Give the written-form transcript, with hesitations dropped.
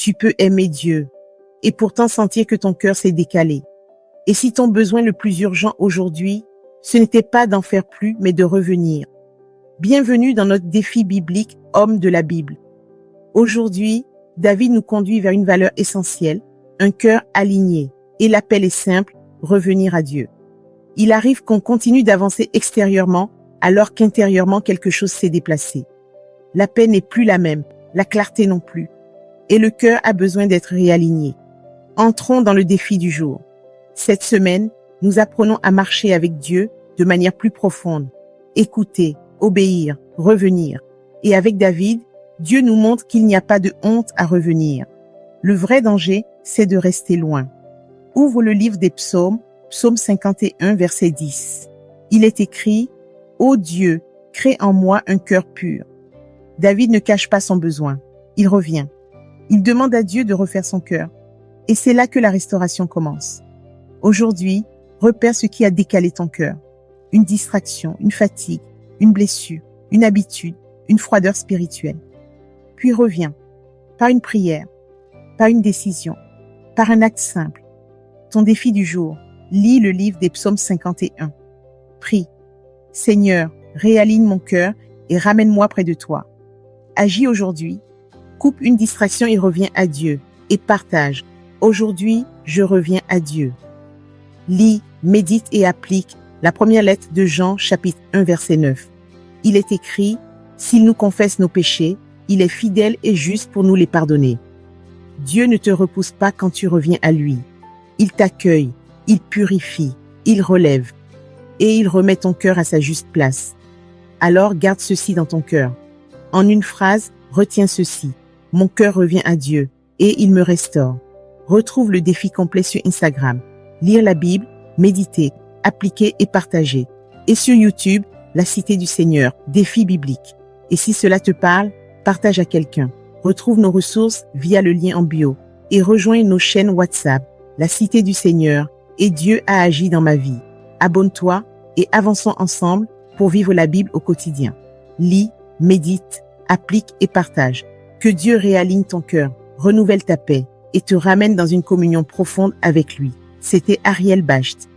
Tu peux aimer Dieu et pourtant sentir que ton cœur s'est décalé. Et si ton besoin le plus urgent aujourd'hui, ce n'était pas d'en faire plus, mais de revenir. Bienvenue dans notre défi biblique Homme de la Bible. Aujourd'hui, David nous conduit vers une valeur essentielle, un cœur aligné. Et l'appel est simple, revenir à Dieu. Il arrive qu'on continue d'avancer extérieurement alors qu'intérieurement quelque chose s'est déplacé. La paix n'est plus la même, la clarté non plus. Et le cœur a besoin d'être réaligné. Entrons dans le défi du jour. Cette semaine, nous apprenons à marcher avec Dieu de manière plus profonde. Écouter, obéir, revenir. Et avec David, Dieu nous montre qu'il n'y a pas de honte à revenir. Le vrai danger, c'est de rester loin. Ouvre le livre des psaumes, psaume 51, verset 10. Il est écrit « Ô Dieu, crée en moi un cœur pur ». David ne cache pas son besoin. Il revient. Il demande à Dieu de refaire son cœur. Et c'est là que la restauration commence. Aujourd'hui, repère ce qui a décalé ton cœur. Une distraction, une fatigue, une blessure, une habitude, une froideur spirituelle. Puis reviens, par une prière, par une décision, par un acte simple. Ton défi du jour, lis le livre des psaumes 51. Prie. Seigneur, réaligne mon cœur et ramène-moi près de toi. Agis aujourd'hui. Coupe une distraction et reviens à Dieu. Et partage. Aujourd'hui, je reviens à Dieu. Lis, médite et applique la première lettre de Jean, chapitre 1, verset 9. Il est écrit, « S'il nous confesse nos péchés, il est fidèle et juste pour nous les pardonner. » Dieu ne te repousse pas quand tu reviens à lui. Il t'accueille, il purifie, il relève et il remet ton cœur à sa juste place. Alors garde ceci dans ton cœur. En une phrase, retiens ceci. Mon cœur revient à Dieu et il me restaure. Retrouve le défi complet sur Instagram. Lire la Bible, méditer, appliquer et partager. Et sur YouTube, La Cité du Seigneur, défi biblique. Et si cela te parle, partage à quelqu'un. Retrouve nos ressources via le lien en bio et rejoins nos chaînes WhatsApp, La Cité du Seigneur et Dieu a agi dans ma vie. Abonne-toi et avançons ensemble pour vivre la Bible au quotidien. Lis, médite, applique et partage. Que Dieu réaligne ton cœur, renouvelle ta paix et te ramène dans une communion profonde avec lui. C'était Ariel Bacht.